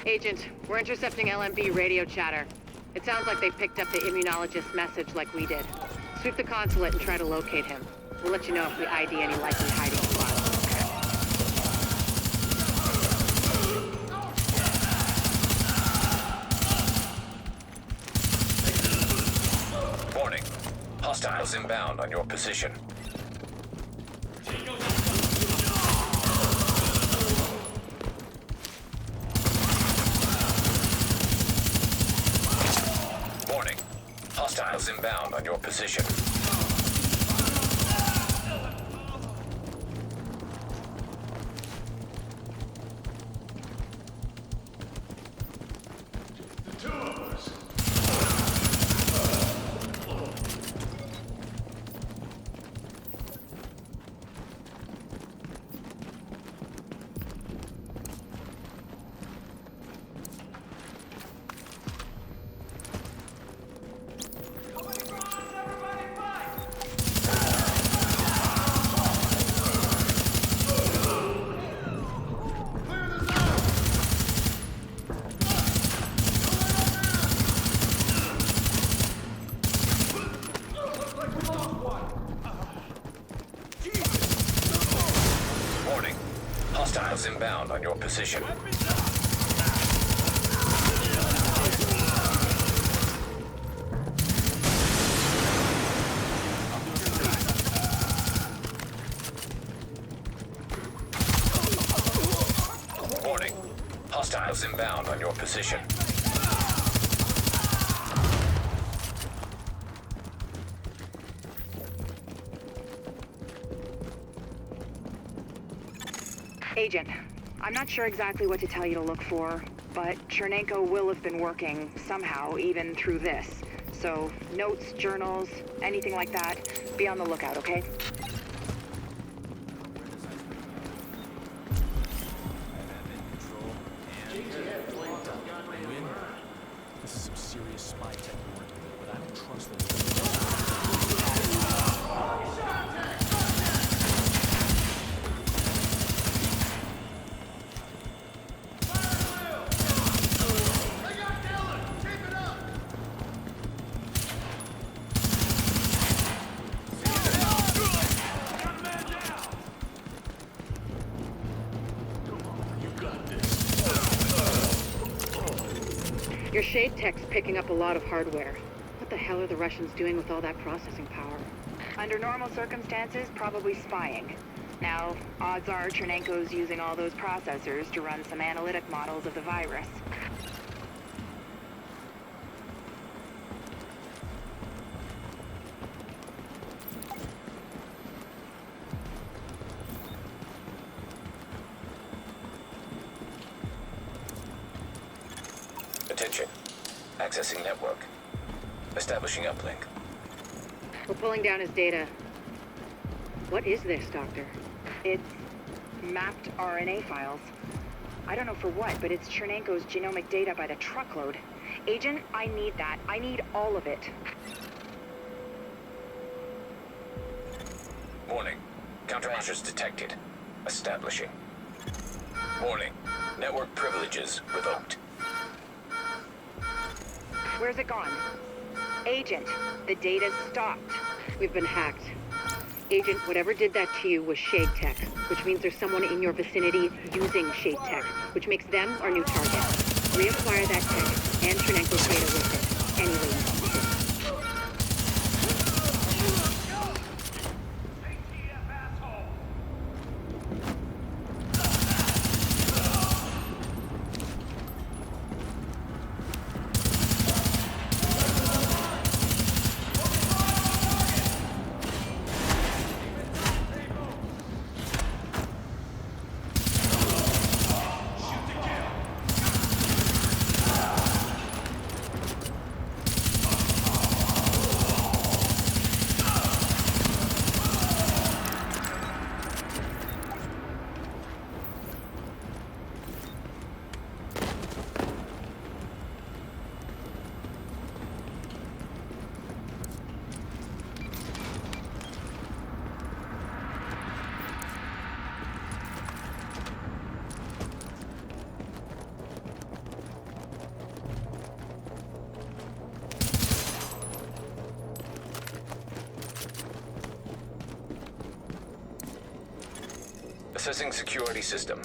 Agent, we're intercepting LMB radio chatter. It sounds like they picked up the immunologist's message like we did. Sweep the consulate and try to locate him. We'll let you know if we ID any likely hiding spots. Warning. Hostiles inbound on your position. Warning. Hostiles inbound on your position. Hostiles inbound on your position. Warning. Hostiles inbound on your position. Agent, I'm not sure exactly what to tell you to look for, but Chernenko will have been working somehow, even through this. So, notes, journals, anything like that, be on the lookout, okay? This is some serious spy tech we're working with, but I don't trust them. Your Shade Tech's picking up a lot of hardware. What the hell are the Russians doing with all that processing power? Under normal circumstances, probably spying. Now, odds are Chernenko's using all those processors to run some analytic models of the virus. Attention. Accessing network. Establishing uplink. We're pulling down his data. What is this, Doctor? It's mapped RNA files. I don't know for what, but it's Chernenko's genomic data by the truckload. Agent, I need that. I need all of it. Warning. Countermeasures detected. Establishing. Warning. Network privileges revoked. Where's it gone? Agent, the data's stopped. We've been hacked. Agent, whatever did that to you was Shade Tech, which means there's someone in your vicinity using Shade Tech, which makes them our new target. Reacquire that tech and Chernenko's data with it, anyway you see fit. Assessing security system.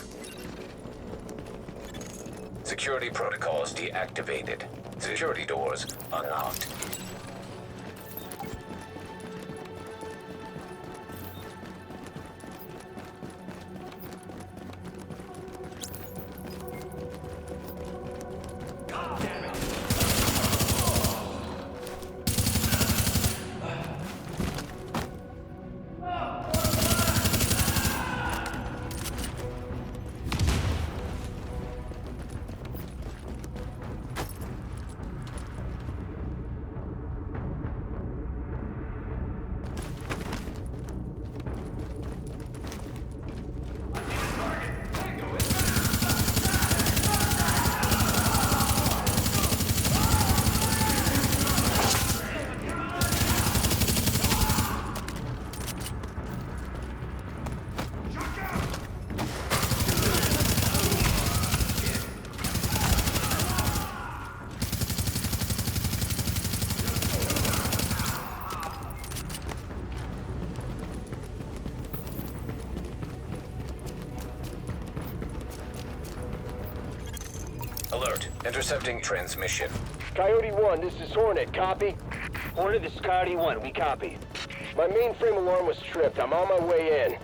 Security protocols deactivated. Security doors unlocked. Alert. Intercepting transmission. Coyote 1, this is Hornet. Copy? Hornet, this is Coyote 1. We copy. My mainframe alarm was tripped. I'm on my way in.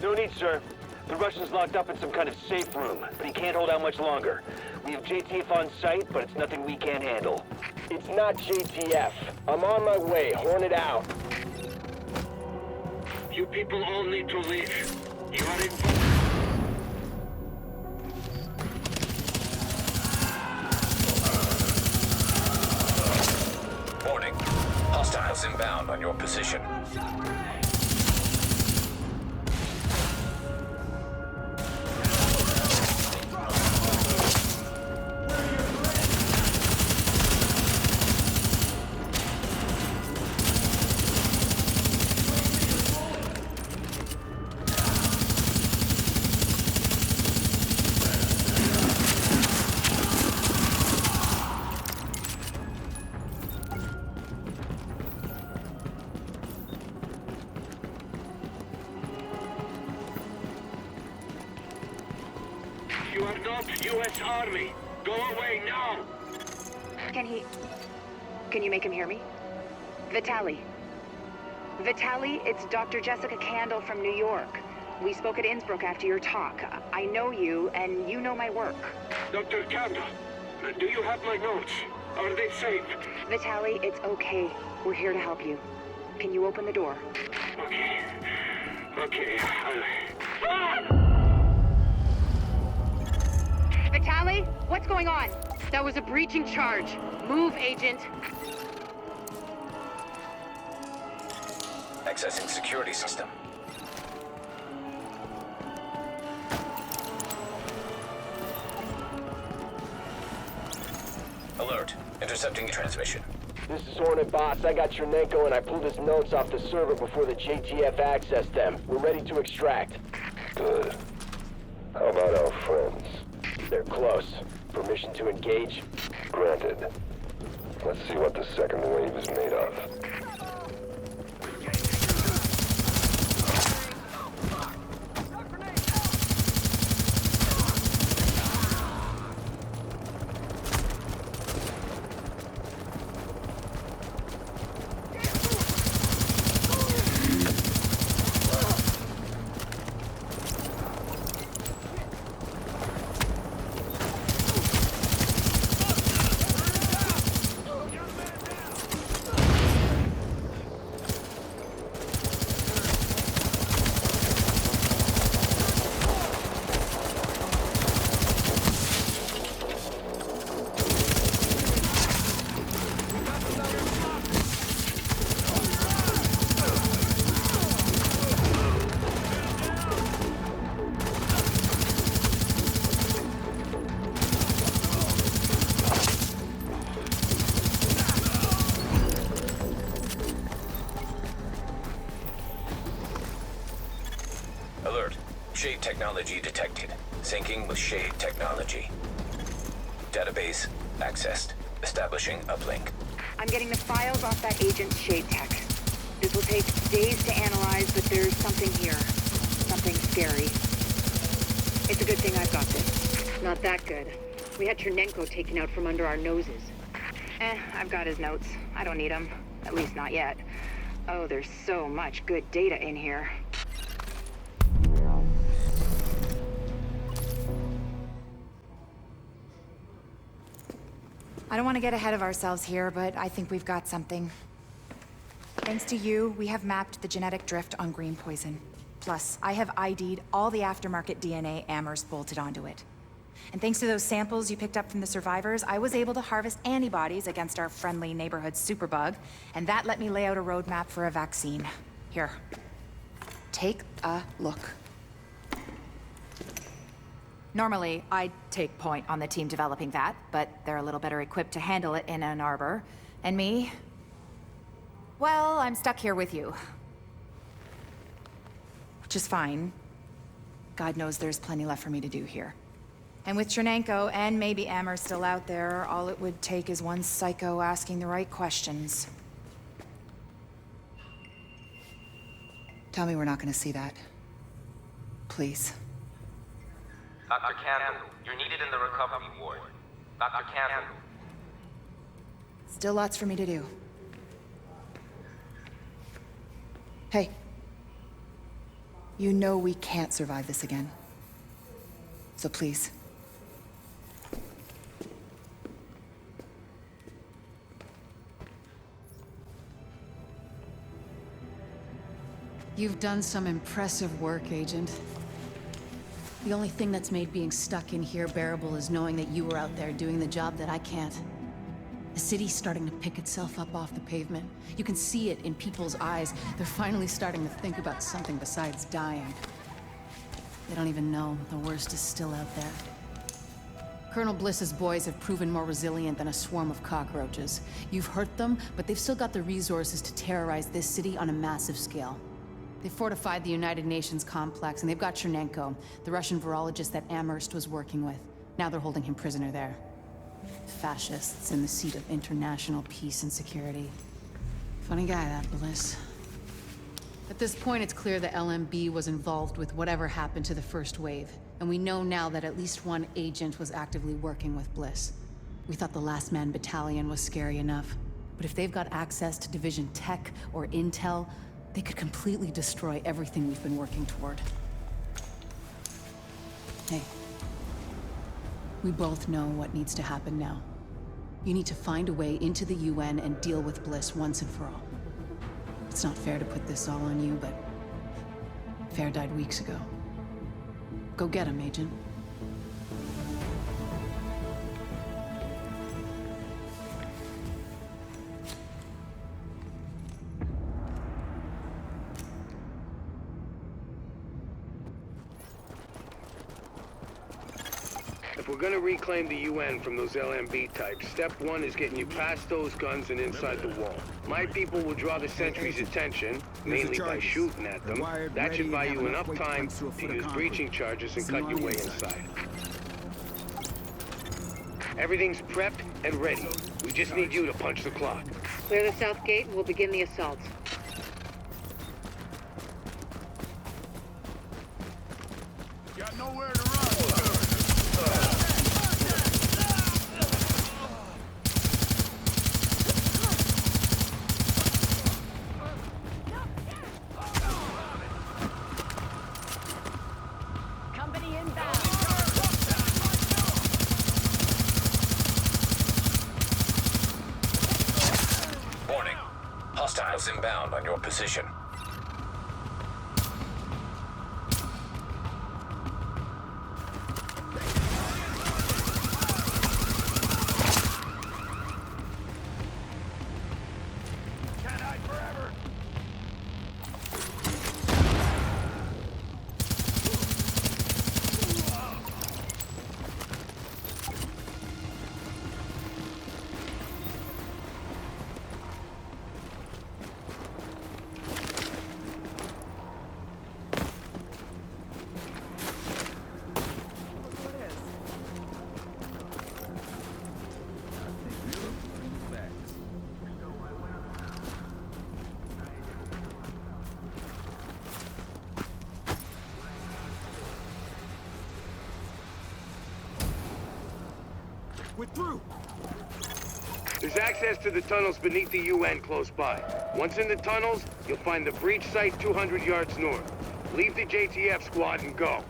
No need, sir. The Russian's locked up in some kind of safe room, but he can't hold out much longer. We have JTF on site, but it's nothing we can't handle. It's not JTF. I'm on my way. Hornet out. You people all need to leave. You are in... Warning. Hostiles inbound on your position. You are not U.S. Army. Go away now. Can you make him hear me? Vitaly. Vitaly, it's Dr. Jessica Candle from New York. We spoke at Innsbruck after your talk. I know you, and you know my work. Dr. Kanda, do you have my notes? Are they safe? Vitaly, it's okay. We're here to help you. Can you open the door? Okay. Okay. Vitaly, what's going on? That was a breaching charge. Move, Agent. Accessing security system. Alert. Intercepting transmission. This is Hornet, boss. I got Chernenko and I pulled his notes off the server before the JTF accessed them. We're ready to extract. Good. How about our friends? They're close. Permission to engage? Granted. Let's see what the second wave is made of. Alert. Shade technology detected. Syncing with Shade technology. Database accessed. Establishing uplink. I'm getting the files off that agent's shade tech. This will take days to analyze, but there's something here. Something scary. It's a good thing I've got this. Not that good. We had Chernenko taken out from under our noses. I've got his notes. I don't need them. At least not yet. Oh, there's so much good data in here. I don't want to get ahead of ourselves here, but I think we've got something. Thanks to you, we have mapped the genetic drift on green poison. Plus, I have ID'd all the aftermarket DNA Amherst bolted onto it. And thanks to those samples you picked up from the survivors, I was able to harvest antibodies against our friendly neighborhood superbug, and that let me lay out a roadmap for a vaccine. Here. Take a look. Normally, I'd take point on the team developing that, but they're a little better equipped to handle it in Ann Arbor. And me? Well, I'm stuck here with you. Which is fine. God knows there's plenty left for me to do here. And with Chernenko and maybe Amherst still out there, all it would take is one psycho asking the right questions. Tell me we're not gonna see that. Please. Dr. Campbell, you're needed in the recovery ward. Dr. Campbell. Still lots for me to do. Hey. You know we can't survive this again. So please. You've done some impressive work, Agent. The only thing that's made being stuck in here bearable is knowing that you were out there doing the job that I can't. The city's starting to pick itself up off the pavement. You can see it in people's eyes. They're finally starting to think about something besides dying. They don't even know the worst is still out there. Colonel Bliss's boys have proven more resilient than a swarm of cockroaches. You've hurt them, but they've still got the resources to terrorize this city on a massive scale. They fortified the United Nations complex, and they've got Chernenko, the Russian virologist that Amherst was working with. Now they're holding him prisoner there. Fascists in the seat of international peace and security. Funny guy, that Bliss. At this point, it's clear the LMB was involved with whatever happened to the first wave, and we know now that at least one agent was actively working with Bliss. We thought the Last Man Battalion was scary enough, but if they've got access to Division tech or intel, they could completely destroy everything we've been working toward. Hey. We both know what needs to happen now. You need to find a way into the UN and deal with Bliss once and for all. It's not fair to put this all on you, but Fair died weeks ago. Go get him, Agent. If we're gonna reclaim the UN from those LMB types, step one is getting you past those guns and inside the wall. My people will draw the sentries' attention, mainly by shooting at them. That should buy you enough time to use breaching charges and cut your way inside. Everything's prepped and ready. We just need you to punch the clock. Clear the south gate and we'll begin the assault. Got nowhere to run. Warning. Hostiles inbound on your position. Can't hide forever. We're through! There's access to the tunnels beneath the UN close by. Once in the tunnels, you'll find the breach site 200 yards north. Leave the JTF squad and go.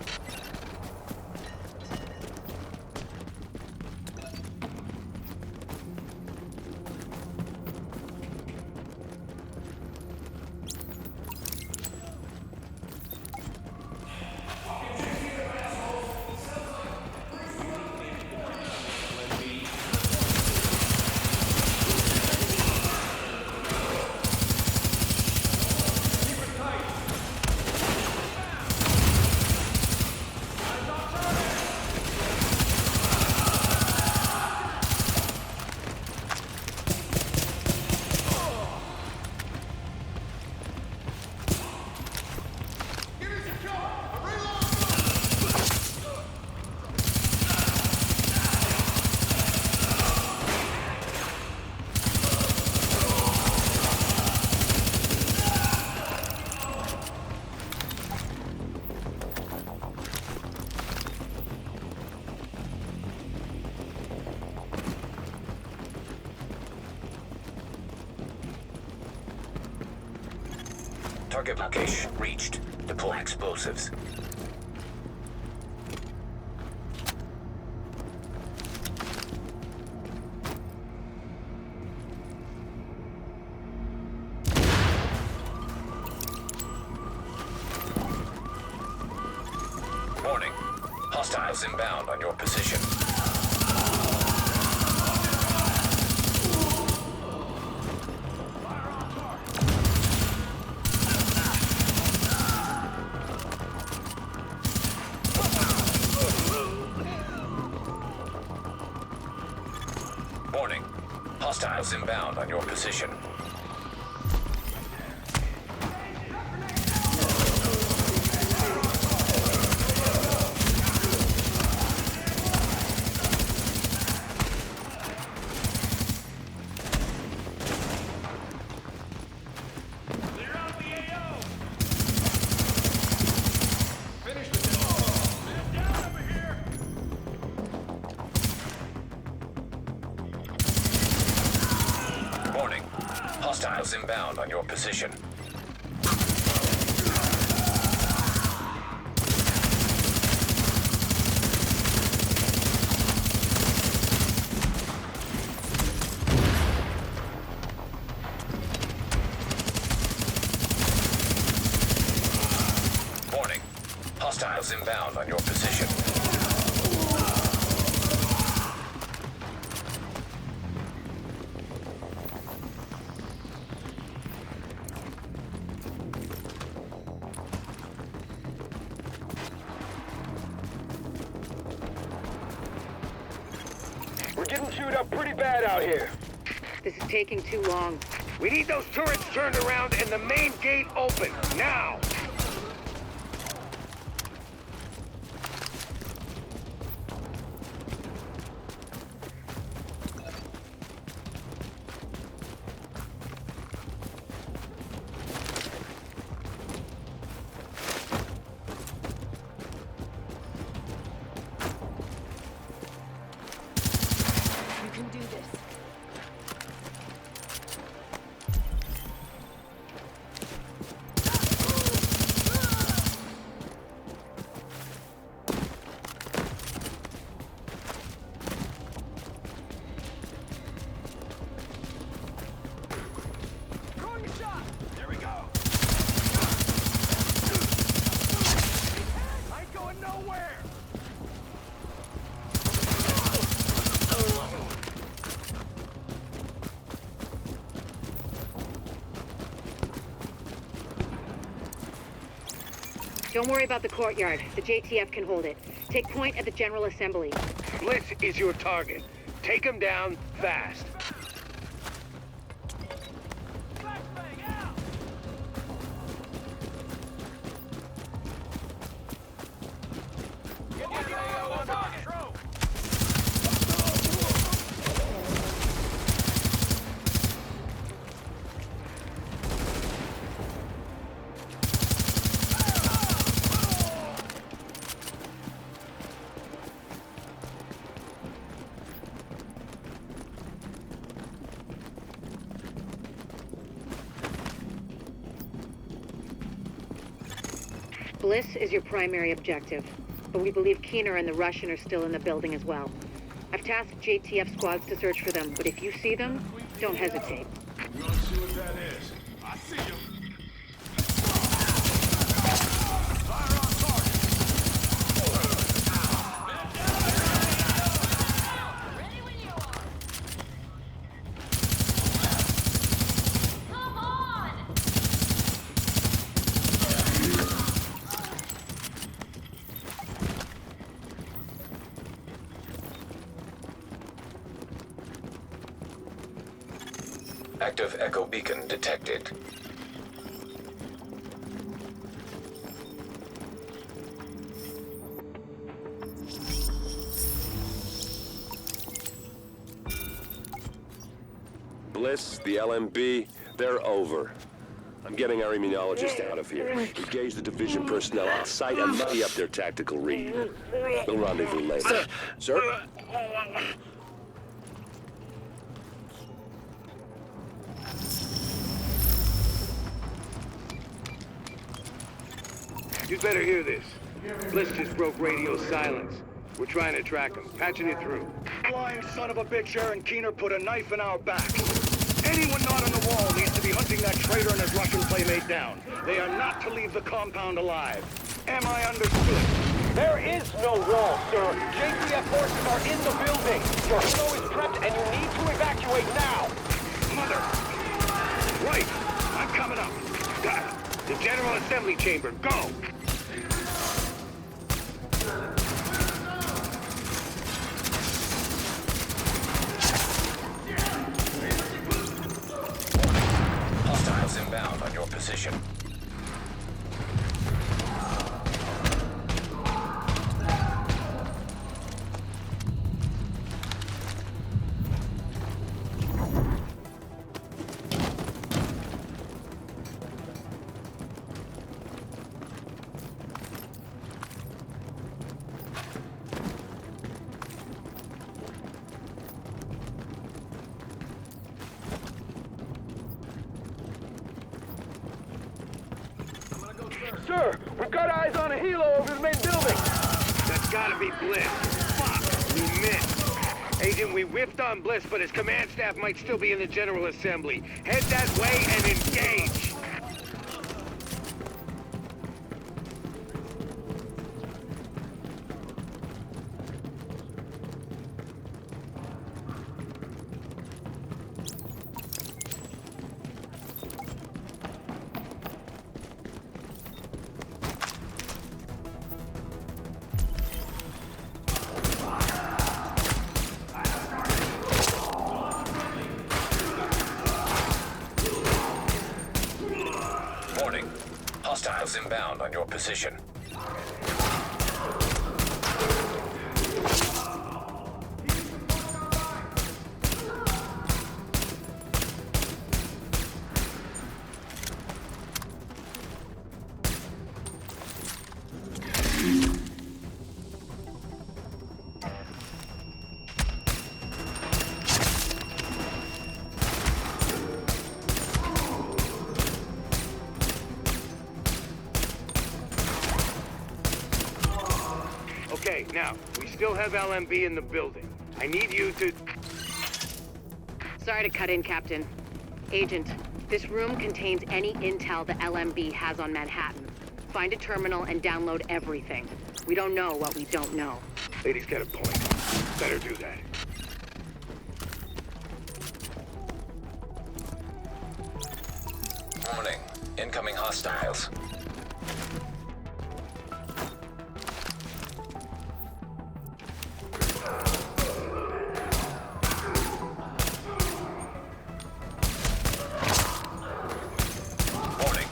Target location reached. Deploy explosives. Warning. Hostiles inbound on your position. Warning. Hostiles inbound on your position. Warning. Hostiles inbound on your position. Warning. Hostiles inbound on your position. We're getting chewed up pretty bad out here. This is taking too long. We need those turrets turned around and the main gate open, now! You can do this. Throwing a shot! There we go! I ain't going nowhere! Don't worry about the courtyard. The JTF can hold it. Take point at the General Assembly. Blitz is your target. Take him down fast. Flashbang out! Get the AO on target! Bliss is your primary objective, but we believe Keener and the Russian are still in the building as well. I've tasked JTF squads to search for them, but if you see them, don't hesitate. You wanna see what that is? I see him. Fire on target. Ready when you are. Come on! Active echo beacon detected. Bliss, the LMB, they're over. I'm getting our immunologist out of here. Engage the division personnel on site and muddy up their tactical read. We'll rendezvous later. Sir? You'd better hear this. Bliss just broke radio silence. We're trying to track him, patching it through. Flying son of a bitch, Aaron Keener put a knife in our back. Anyone not on the wall needs to be hunting that traitor and his Russian playmate down. They are not to leave the compound alive. Am I understood? There is no wall, sir. JTF forces are in the building. Your helo is prepped and you need to evacuate now. Mother! Right! I'm coming up. The General Assembly Chamber, go! Hostiles inbound on your position. Sir, we've got eyes on a helo over the main building. That's gotta be Bliss. Fuck! We missed. Agent, we whiffed on Bliss, but his command staff might still be in the General Assembly. Head that way and engage! Hostiles inbound on your position. Okay, now, we still have LMB in the building. I need you to... Sorry to cut in, Captain. Agent, this room contains any intel the LMB has on Manhattan. Find a terminal and download everything. We don't know what we don't know. Lady's got a point. Better do that. Warning. Incoming hostiles. Warning.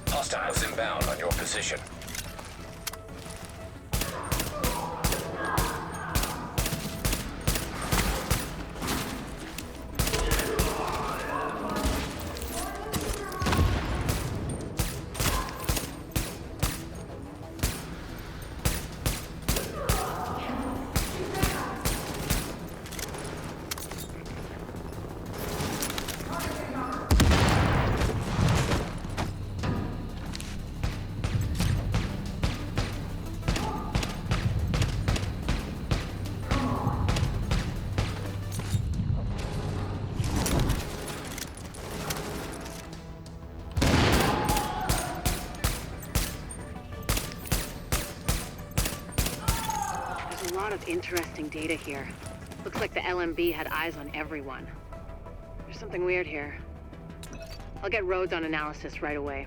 Hostiles inbound on your position. There's a lot of interesting data here. Looks like the LMB had eyes on everyone. There's something weird here. I'll get Rhodes on analysis right away.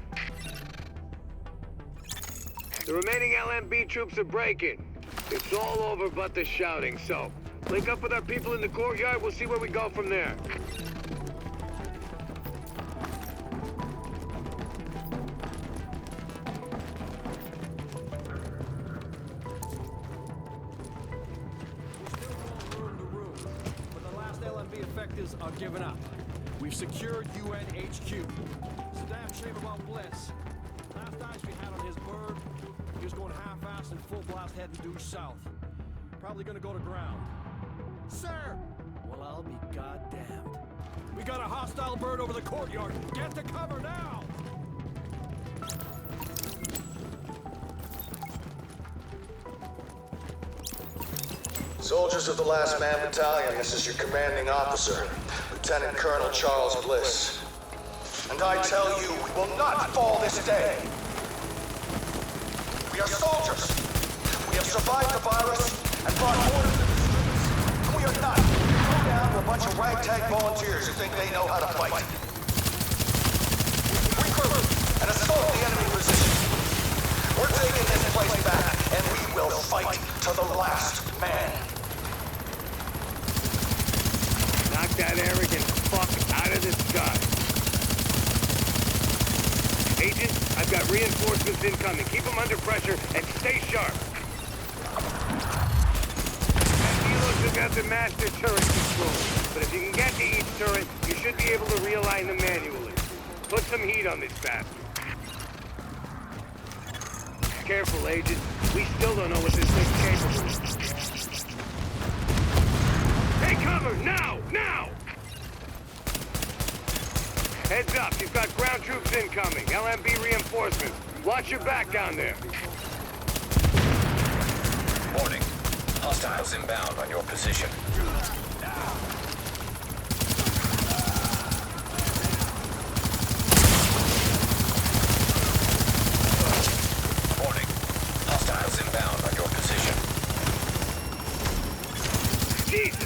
The remaining LMB troops are breaking. It's all over but the shouting, so link up with our people in the courtyard. We'll see where we go from there. Effectives are giving up. We've secured UN HQ. It's a damn shame about Bliss. Last eyes we had on his bird, he was going half-assed and full blast heading due south. Probably gonna go to ground. Sir! Well, I'll be goddamned. We got a hostile bird over the courtyard. Get to cover now! Soldiers of the Last Man Battalion, this is your commanding officer, Lieutenant Colonel Charles Bliss. And I tell you, we will not fall this day. We are soldiers. We have survived the virus and fought more than the streets. And we are not thrown down to a bunch of ragtag volunteers who think they know how to fight. Regroup and assault the enemy position. We're taking this place back, and we will fight to the last man. Knock that arrogant fuck out of the sky. Agent, I've got reinforcements incoming. Keep them under pressure and stay sharp. Helos have got the master turret control, but if you can get to each turret, you should be able to realign them manually. Put some heat on this bastard. Careful, Agent. We still don't know what this thing's capable of. Take cover! Now! Now! Heads up, you've got ground troops incoming. LMB reinforcements. Watch your back down there. Warning. Hostiles inbound on your position. Warning. Hostiles inbound on your position. Jesus!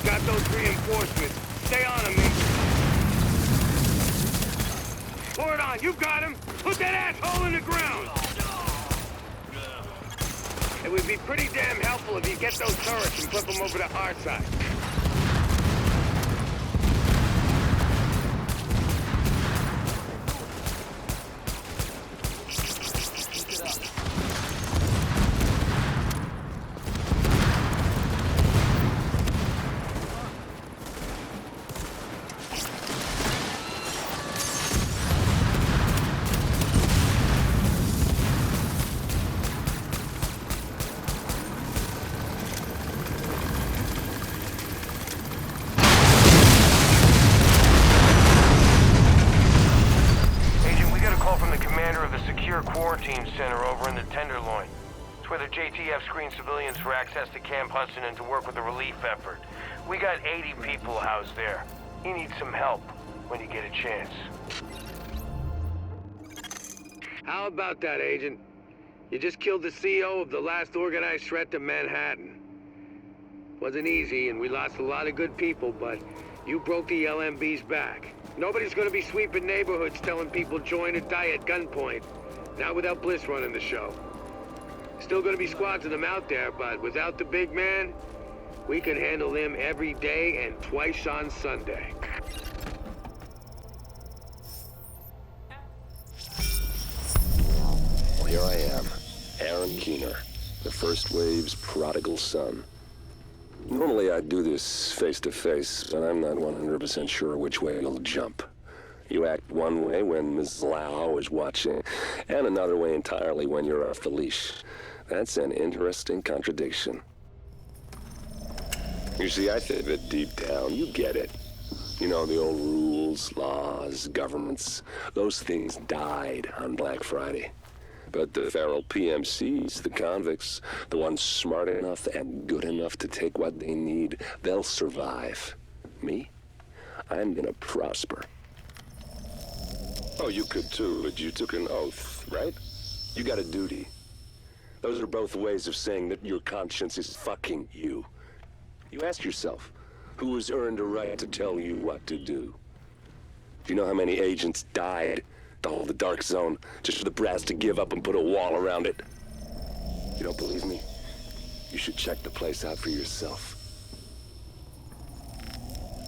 Got those reinforcements. Stay on them, mate. Pour it on. You got him. Put that asshole in the ground. It would be pretty damn helpful if you get those turrets and flip them over to our side. Quarantine center over in the Tenderloin. It's where the JTF screens civilians for access to Camp Hudson and to work with the relief effort. We got 80 people housed there. You need some help when you get a chance. How about that, Agent? You just killed the CEO of the last organized threat to Manhattan. Wasn't easy, and we lost a lot of good people, but you broke the LMB's back. Nobody's gonna be sweeping neighborhoods telling people join or die at gunpoint. Not without Bliss running the show. Still gonna be squads of them out there, but without the big man, we can handle them every day and twice on Sunday. Well, here I am, Aaron Keener, the first wave's prodigal son. Normally I'd do this face-to-face, but I'm not 100% sure which way you'll jump. You act one way when Ms. Lau is watching, and another way entirely when you're off the leash. That's an interesting contradiction. You see, I think that deep down, you get it. You know, the old rules, laws, governments, those things died on Black Friday. But the feral PMCs, the convicts, the ones smart enough and good enough to take what they need, they'll survive. Me? I'm gonna prosper. Oh, you could too, but you took an oath, right? You got a duty. Those are both ways of saying that your conscience is fucking you. You ask yourself, who has earned a right to tell you what to do? Do you know how many agents died to hold the Dark Zone just for the brass to give up and put a wall around it? You don't believe me? You should check the place out for yourself.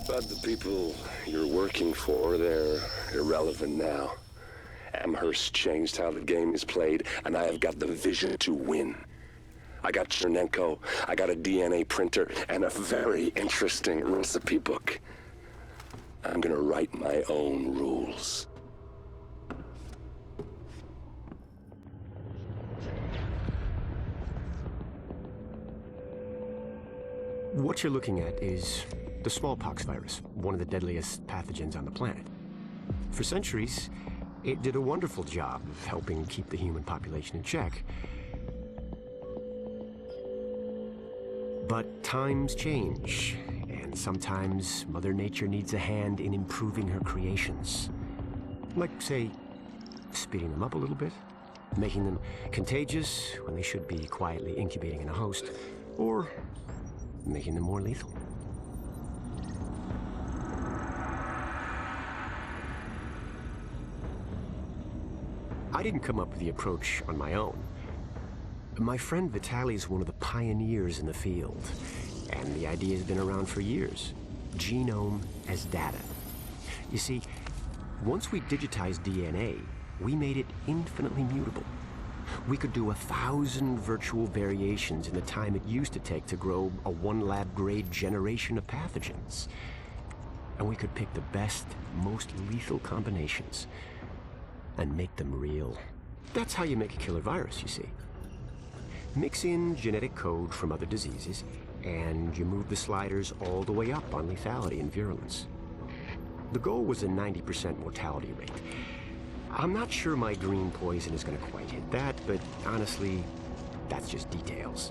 But the people you're working for, they're irrelevant now. Amherst changed how the game is played, and I have got the vision to win. I got Chernenko, I got a DNA printer, and a very interesting recipe book. I'm gonna write my own rules. What you're looking at is the smallpox virus, one of the deadliest pathogens on the planet. For centuries, it did a wonderful job of helping keep the human population in check. But times change, and sometimes Mother Nature needs a hand in improving her creations. Like, say, speeding them up a little bit, making them contagious when they should be quietly incubating in a host, or making them more lethal. I didn't come up with the approach on my own. My friend Vitaly is one of the pioneers in the field, and the idea has been around for years. Genome as data. You see, once we digitized DNA, we made it infinitely mutable. We could do 1,000 virtual variations in the time it used to take to grow a one-lab-grade generation of pathogens. And we could pick the best, most lethal combinations and make them real. That's how you make a killer virus, you see. Mix in genetic code from other diseases, and you move the sliders all the way up on lethality and virulence. The goal was a 90% mortality rate. I'm not sure my green poison is going to quite hit that, but honestly, that's just details.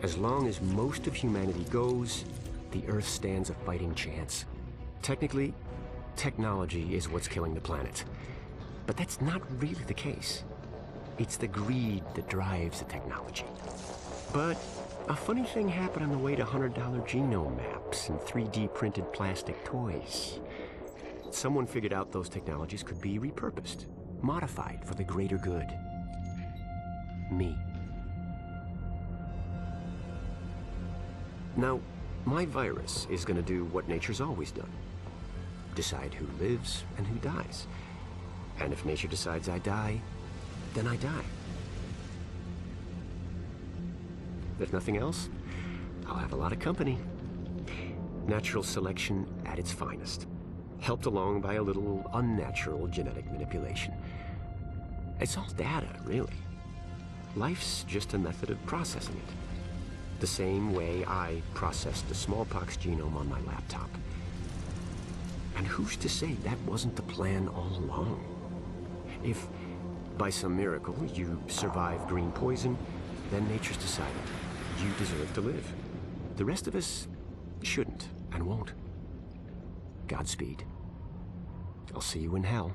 As long as most of humanity goes, the Earth stands a fighting chance. Technically, technology is what's killing the planet. But that's not really the case. It's the greed that drives the technology. But a funny thing happened on the way to $100 genome maps and 3D printed plastic toys. Someone figured out those technologies could be repurposed, modified for the greater good. Me. Now, my virus is going to do what nature's always done. Decide who lives and who dies. And if nature decides I die, then I die. If nothing else, I'll have a lot of company. Natural selection at its finest, helped along by a little unnatural genetic manipulation. It's all data, really. Life's just a method of processing it. The same way I processed the smallpox genome on my laptop. And who's to say that wasn't the plan all along? If, by some miracle, you survive green poison, then nature's decided you deserve to live. The rest of us shouldn't and won't. Godspeed. I'll see you in hell.